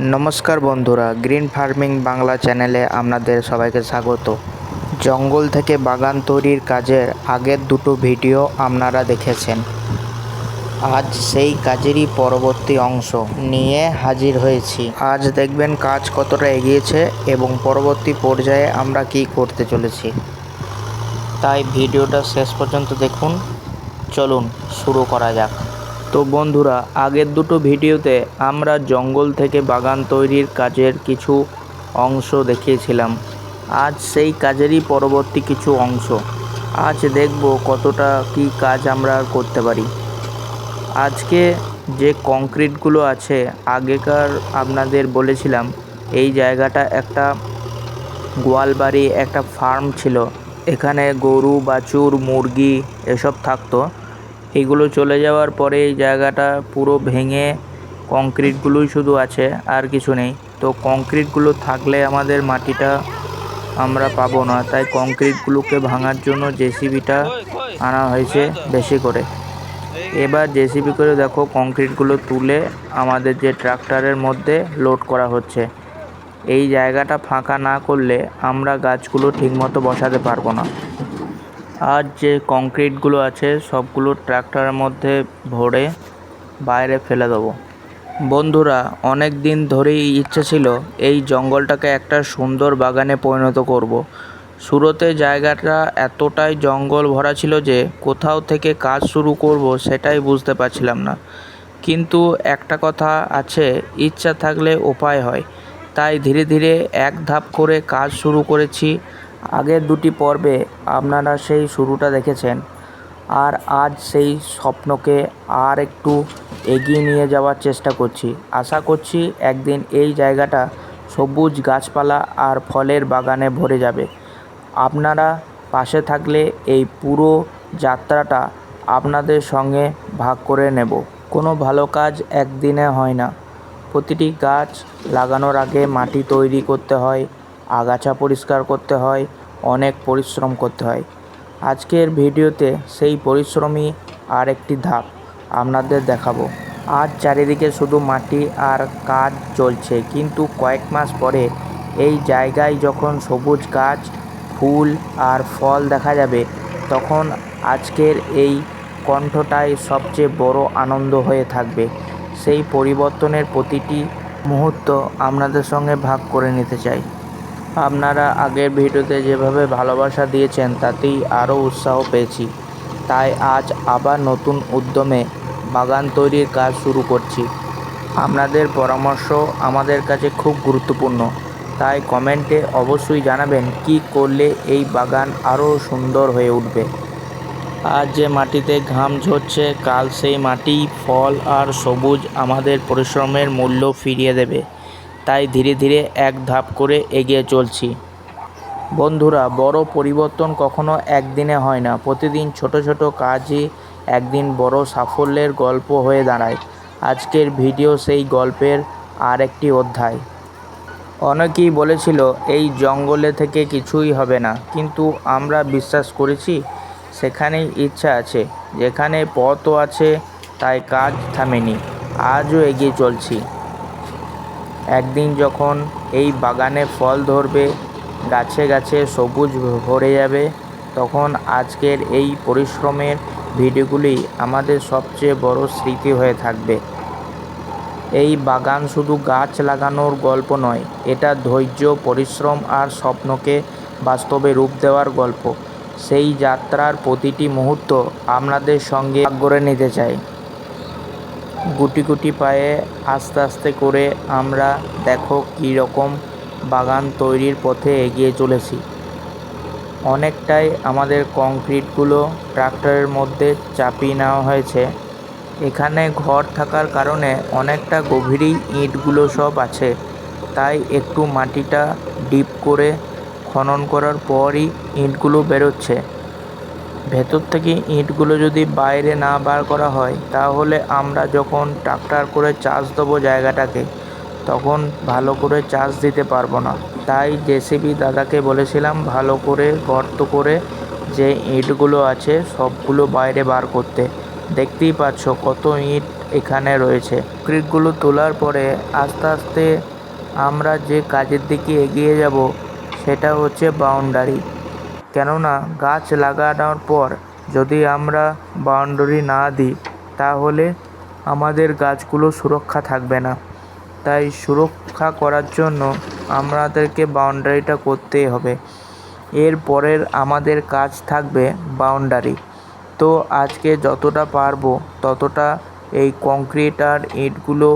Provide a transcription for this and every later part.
নমস্কার বন্ধুরা, green farming Bangla চ্যানেলে আপনাদের সবাইকে স্বাগত। জঙ্গল থেকে বাগান তৈরির কাজের আগের দুটো ভিডিও আপনারা দেখেছেন। আজ সেই কাজেরই পরবর্তী অংশ নিয়ে হাজির হয়েছি। আজ দেখবেন কাজ কতটা এগিয়েছে এবং পরবর্তী পর্যায়ে আমরা কি করতে চলেছি। তাই ভিডিওটা শেষ পর্যন্ত দেখুন। চলুন শুরু করা যাক। তো বন্ধুরা, আগের দুটো ভিডিওতে আমরা জঙ্গল থেকে বাগান তৈরির কাজের কিছু অংশ দেখিয়েছিলাম। আজ সেই কাজেরই পরবর্তী কিছু অংশ। আজ দেখব কতটা কি কাজ আমরা করতে পারি। আজকে যে কংক্রিটগুলো আছে, আগেকার আপনাদের বলেছিলাম এই জায়গাটা একটা গোয়ালবাড়ি, একটা ফার্ম ছিল। এখানে গরু, বাছুর, মুরগি এসব থাকতো। এগুলো চলে যাওয়ার পরে এই জায়গাটা পুরো ভেঙে কংক্রিটগুলোই শুধু আছে, আর কিছু নেই। তো কংক্রিটগুলো থাকলে আমাদের মাটিটা আমরা পাবো না, তাই কংক্রিটগুলোকে ভাঙার জন্য জেসিবিটা আনা হয়েছে বেশি করে। এবার জেসিবি করে দেখো কংক্রিটগুলো তুলে আমাদের যে ট্রাক্টরের মধ্যে লোড করা হচ্ছে। এই জায়গাটা ফাঁকা না করলে আমরা গাছগুলো ঠিকমতো বসাতে পারবো না। আর যে কংক্রিটগুলো আছে সবগুলো ট্রাক্টরের মধ্যে ভরে বাইরে ফেলে দেবো। বন্ধুরা, অনেক দিন ধরেই ইচ্ছে ছিল এই জঙ্গলটাকে একটা সুন্দর বাগানে পরিণত করব। শুরুতে জায়গাটা এতটাই জঙ্গল ভরা ছিল যে কোথাও থেকে কাজ শুরু করব সেটাই বুঝতে পারছিলাম না। কিন্তু একটা কথা আছে, ইচ্ছা থাকলে উপায় হয়। তাই ধীরে ধীরে এক ধাপ করে কাজ শুরু করেছি। আগের দুটি পর্বে আপনারা সেই শুরুটা দেখেছেন, আর আজ সেই স্বপ্নকে আর একটু এগিয়ে নিয়ে যাওয়ার চেষ্টা করছি। আশা করছি একদিন এই জায়গাটা সবুজ গাছপালা আর ফলের বাগানে ভরে যাবে। আপনারা পাশে থাকলে এই পুরো যাত্রাটা আপনাদের সঙ্গে ভাগ করে নেব। কোনো ভালো কাজ একদিনে হয় না। প্রতিটি গাছ লাগানোর আগে মাটি তৈরি করতে হয়, আগাছা পরিষ্কার করতে হয়, অনেক পরিশ্রম করতে হয়। আজকের ভিডিওতে সেই পরিশ্রমী আর একটি ধাপ আপনাদের দেখাবো। আজ চারিদিকে শুধু মাটি আর কাজ চলছে, কিন্তু কয়েক মাস পরে এই জায়গায় যখন সবুজ গাছ, ফুল আর ফল দেখা যাবে, তখন আজকের এই কণ্ঠটাই সবচেয়ে বড় আনন্দ হয়ে থাকবে। সেই পরিবর্তনের প্রতিটি মুহূর্ত আপনাদের সঙ্গে ভাগ করে নিতে চাই। আপনারা আগের ভিডিওতে যেভাবে ভালোবাসা দিয়েছেন তাতেই আরও উৎসাহ পেয়েছি। তাই আজ আবার নতুন উদ্যমে বাগান তৈরির কাজ শুরু করছি। আপনাদের পরামর্শ আমাদের কাছে খুব গুরুত্বপূর্ণ। তাই কমেন্টে অবশ্যই জানাবেন কি করলে এই বাগান আরও সুন্দর হয়ে উঠবে। আজ যে মাটিতে ঘাম ঝরছে, কাল সেই মাটি ফল আর সবুজ আমাদের পরিশ্রমের মূল্য ফিরিয়ে দেবে। তাই ধীরে ধীরে এক ধাপ করে এগিয়ে চলছি। বন্ধুরা, বড় পরিবর্তন কখনো একদিনে হয় না। প্রতিদিন ছোট ছোট কাজই একদিন বড় সাফল্যের গল্প হয়ে দাঁড়ায়। আজকের ভিডিও সেই গল্পের আর একটি অধ্যায়। অনেকেই বলেছিল এই জঙ্গলে থেকে কিছুই হবে না, কিন্তু আমরা বিশ্বাস করেছি সেখানেই ইচ্ছা আছে। যেখানে পথও আছে, তাই কাজ থামেনি। আজও এগিয়ে চলছি। একদিন যখন এই বাগানে ফল ধরবে, গাছে গাছে সবুজ ভরে যাবে, তখন আজকের এই পরিশ্রমের ভিডিওগুলি আমাদের সবচেয়ে বড় স্মৃতি হয়ে থাকবে। এই বাগান শুধু গাছ লাগানোর গল্প নয়, এটা ধৈর্য, পরিশ্রম আর স্বপ্নকে বাস্তবে রূপ দেওয়ার গল্প। সেই যাত্রার প্রতিটি মুহূর্ত আপনাদের সঙ্গে ভাগ করে নিতে চাই। গুটি গুটি পায়ে আস্তে আস্তে করে আমরা দেখো কী রকম বাগান তৈরির পথে এগিয়ে চলেছি। অনেকটাই আমাদের কংক্রিটগুলো ট্রাক্টরের মধ্যে চাপিয়ে নেওয়া হয়েছে। এখানে ঘর থাকার কারণে অনেকটা গভীরেই ইঁটগুলো সব আছে, তাই একটু মাটিটা ডিপ করে খনন করার পরই ইঁটগুলো বেরোচ্ছে। ভেতর থেকে ইঁটগুলো যদি বাইরে না বার করা হয়, তাহলে আমরা যখন ট্রাক্টর করে চাষ দেবো জায়গাটাকে, তখন ভালো করে চাষ দিতে পারবো না। তাই জেসিবি দাদাকে বলেছিলাম ভালো করে গর্ত করে যে ইঁটগুলো আছে সবগুলো বাইরে বার করতে। দেখতেই পাচ্ছ কত ইঁট এখানে রয়েছে। কংক্রিটগুলো তোলার পরে আস্তে আস্তে আমরা যে কাজের দিকে এগিয়ে যাব সেটা হচ্ছে বাউন্ডারি। কেননা গাছ লাগানোর পর যদি আমরা বাউন্ডারি না দিই তাহলে আমাদের গাছগুলো সুরক্ষা থাকবে না। তাই সুরক্ষা করার জন্য আমাদেরকে বাউন্ডারিটা করতেই হবে। এর পরের আমাদের কাজ থাকবে বাউন্ডারি। তো আজকে যতটা পারবো ততটা এই কংক্রিট আর ইটগুলো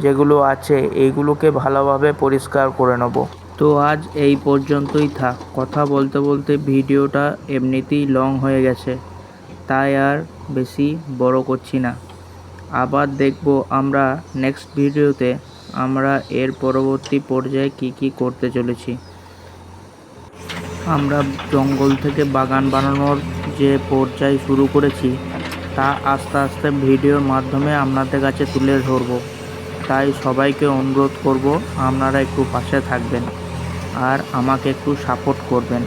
যেগুলো আছে এইগুলোকে ভালোভাবে পরিষ্কার করে নেব। তো আজ এই পর্যন্তই থাক। কথা বলতে বলতে ভিডিওটা এমনিতেই লং হয়ে গেছে, তাই আর বেশি বড় করছি না। আবার দেখব আমরা নেক্সট ভিডিওতে আমরা এর পরবর্তী পর্যায়ে কি করতে চলেছি। আমরা জঙ্গল থেকে বাগান বানানোর যে পর্যায় শুরু করেছি তা আস্তে আস্তে ভিডিওর মাধ্যমে আপনাদের কাছে তুলে ধরব। তাই সবাইকে অনুরোধ করব আপনারা একটু পাশে থাকবেন আর আমাকে একটু সাপোর্ট করবেন।